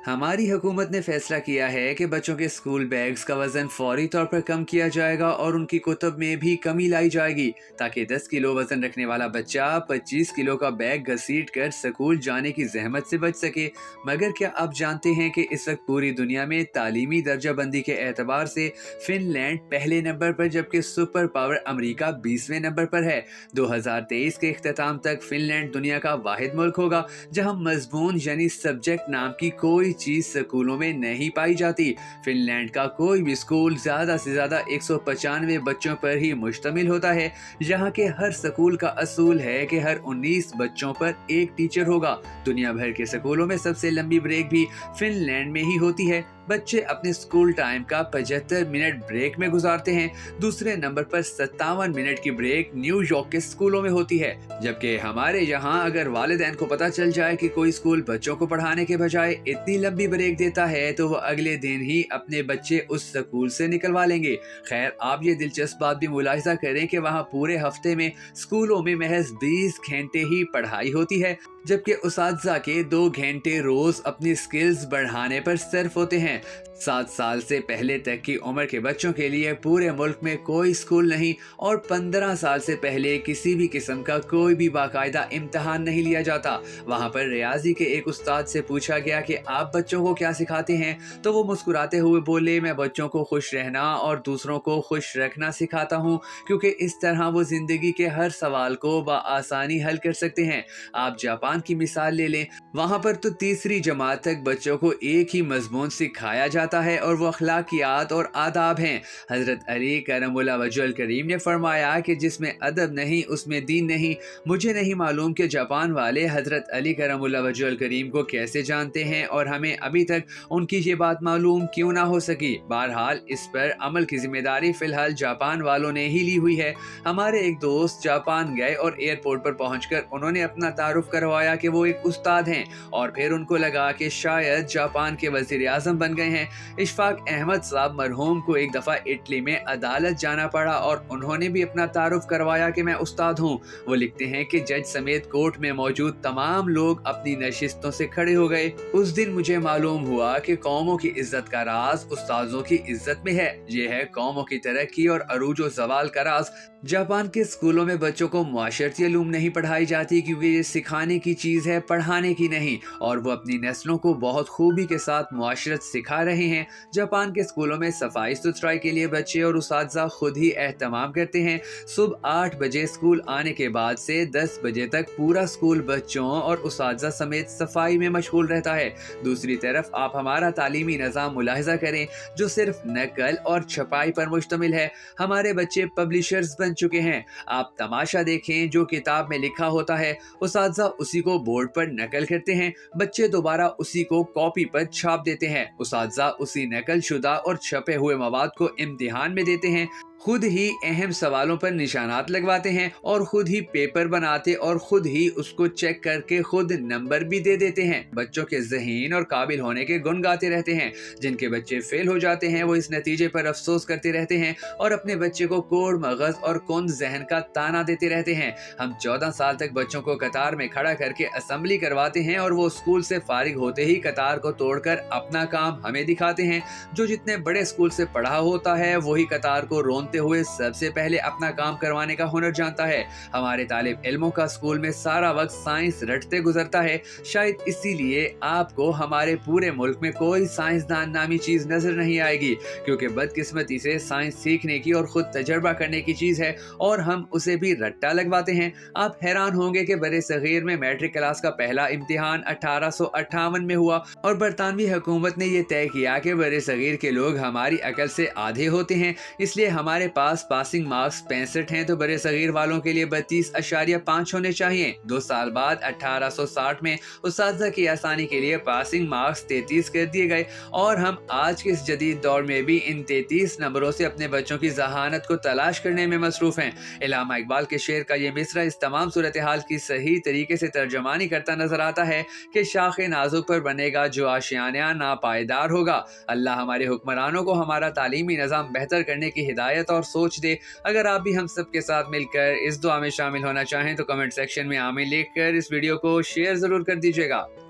हमारी हुकूमत ने फैसला किया है कि बच्चों के स्कूल बैग्स का वजन फौरी तौर पर कम किया जाएगा और उनकी कुतुब में भी कमी लाई जाएगी ताकि 10 किलो वजन रखने वाला बच्चा 25 किलो का बैग घसीट कर स्कूल जाने की जहमत से बच सके। मगर क्या आप जानते हैं कि इस वक्त पूरी दुनिया में तालीमी दर्जा बंदी के एतबार से फिनलैंड पहले नंबर पर जबकि सुपर पावर अमरीका 20वें नंबर पर है। 2023 के इख्तिताम तक फिनलैंड दुनिया का वाहिद मुल्क होगा जहां मजमून यानी सब्जेक्ट नाम की कोई चीज स्कूलों में नहीं पाई जाती। फिनलैंड का कोई भी स्कूल ज्यादा से ज्यादा 195 बच्चों पर ही मुश्तमिल होता है। यहाँ के हर स्कूल का असूल है कि हर 19 बच्चों पर एक टीचर होगा। दुनिया भर के स्कूलों में सबसे लंबी ब्रेक भी फिनलैंड में ही होती है। बच्चे अपने स्कूल टाइम का 75 मिनट ब्रेक में गुजारते हैं। दूसरे नंबर पर 57 मिनट की ब्रेक न्यूयॉर्क के स्कूलों में होती है। जबकि हमारे यहाँ अगर वालिदैन को पता चल जाए कि कोई स्कूल बच्चों को पढ़ाने के बजाय इतनी लंबी ब्रेक देता है तो वो अगले दिन ही अपने बच्चे उस स्कूल से निकलवा लेंगे। खैर, आप ये दिलचस्प बात भी मुलाहिजा करें कि वहाँ पूरे हफ्ते में स्कूलों में महज 20 घंटे ही पढ़ाई होती है जबकि उसातिज़ा के 2 घंटे रोज अपनी स्किल्स बढ़ाने पर सर्फ होते हैं। 7 साल से पहले तक की उम्र के बच्चों के लिए पूरे मुल्क में कोई स्कूल नहीं और 15 साल से पहले किसी भी किस्म का कोई भी बाकायदा इम्तहान नहीं लिया जाता। वहाँ पर रियाजी के एक उस्ताद से पूछा गया कि आप बच्चों को क्या सिखाते हैं, तो वो मुस्कुराते हुए बोले, मैं बच्चों को खुश रहना और दूसरों को खुश रखना सिखाता हूँ क्योंकि इस तरह वो जिंदगी के हर सवाल को बआसानी हल कर सकते हैं। आप जापान की मिसाल ले लें, वहाँ पर तो तीसरी जमात तक बच्चों को एक ही मजमून सिखाया जाता है और वो अखलाकियात और आदाब हैं। हजरत अली करमुल्लाह वजहुल करीम ने फरमाया कि जिसमें अदब नहीं उसमें दीन नहीं। मुझे नहीं मालूम कि जापान वाले हजरत अली करमुल्लाह वजहुल करीम को कैसे जानते हैं और हमें अभी तक उनकी ये बात मालूम क्यों ना हो सकी। बहरहाल इस पर अमल की जिम्मेदारी फिलहाल जापान वालों ने ही ली हुई है। हमारे एक दोस्त जापान गए और एयरपोर्ट पर पहुंचकर उन्होंने अपना तारुफ करवाया कि वो एक उस्ताद हैं और फिर उनको लगा कि शायद जापान के वजीर आजम बन गए हैं। इशफाक अहमद साहब मरहूम को एक दफा इटली में अदालत जाना पड़ा और उन्होंने भी अपना तारुफ करवाया कि मैं उस्ताद हूँ। वो लिखते हैं कि जज समेत कोर्ट में मौजूद तमाम लोग अपनी नशिस्तों से खड़े हो गए। उस दिन मुझे मालूम हुआ कि कौमों की इज्जत का राज उस्तादों की इज्जत में है। ये है कौमों की तरक्की और अरूजो जवाल का राज। जापान के स्कूलों में बच्चों को मुआशरती उलूम नहीं पढ़ाई जाती क्योंकि ये सिखाने की चीज़ है, पढ़ाने की नहीं, और वो अपनी नस्लों को बहुत खूबी के साथ मुआशरत सिखा रहे हैं। जापान के स्कूलों में सफाई सुथराई के लिए बच्चे और उसातिज़ा खुद ही एहतमाम करते हैं। सुबह 8 बजे स्कूल आने के बाद से 10 बजे तक पूरा स्कूल बच्चों और उसातिज़ा समेत सफाई में मशगूल रहता है। दूसरी तरफ आप हमारा तालीमी निज़ाम मुलाहिजा करें जो सिर्फ नकल और छपाई पर मुश्तमिल है। हमारे बच्चे पब्लिशर्स बन चुके हैं। आप तमाशा देखें, जो किताब में लिखा होता है उसातिज़ा उसी को बोर्ड पर नकल करते हैं, बच्चे दोबारा उसी को कॉपी पर छाप देते हैं। उसातिज़ा उसी नकल शुदा और छपे हुए मवाद को इम्तिहान में देते हैं, खुद ही अहम सवालों पर निशानात लगवाते हैं और खुद ही पेपर बनाते और खुद ही उसको चेक करके खुद नंबर भी दे देते हैं। बच्चों के ज़हीन और काबिल होने के गुण गाते रहते हैं। जिनके बच्चे फेल हो जाते हैं वो इस नतीजे पर अफसोस करते रहते हैं और अपने बच्चे को कोड़ मगज और कुंद जहन का ताना देते रहते हैं। हम 14 साल तक बच्चों को कतार में खड़ा करके असेंबली करवाते हैं और वो स्कूल से फारिग होते ही कतार को तोड़कर अपना काम हमें दिखाते हैं। जो जितने बड़े स्कूल से पढ़ा होता है वही कतार को रोनते हुए सबसे पहले अपना काम करवाने का हुनर जानता है। हमारे तालिब इल्मों का स्कूल में सारा वक्त साइंस रटते गुजरता है। शायद इसीलिए आपको हमारे पूरे मुल्क में कोई साइंसदान नामी चीज नजर नहीं आएगी क्योंकि बदकिस्मती से साइंस सीखने की और खुद तजर्बा करने की चीज है और हम उसे भी रट्टा लगवाते हैं। आप हैरान होंगे कि बड़े सगीर में मैट्रिक क्लास का पहला इम्तिहान 1858 में हुआ और बरतानवी हुकूमत ने यह तय किया कि बड़े सगीर के लोग हमारी अकल से आधे होते हैं, इसलिए हमारे पास पासिंग मार्क्स 65 हैं तो बड़े सगीर वालों के लिए 32.5 होने चाहिए। 2 साल बाद 1860 में उस्ताद की आसानी के लिए पासिंग मार्क्स 33 कर दिए गए और हम आज के इस जदीद दौर में भी इन 33 नंबरों से अपने बच्चों की जहानत को तलाश करने में मसरूफ हैं। इल्लामा इकबाल के शेर का ये मिसरा इस तमाम सूरत हाल की सही तरीके से तर्जमानी करता नजर आता है कि शाखे नाजुक पर बनेगा जो आशियाना नापायदार होगा। अल्लाह हमारे हुक्मरानों को हमारा तालीमी निज़ाम बेहतर करने की हिदायत और सोच दे। अगर आप भी हम सब के साथ मिलकर इस दुआ में शामिल होना चाहें तो कमेंट सेक्शन में आमीन लिखकर इस वीडियो को शेयर जरूर कर दीजिएगा।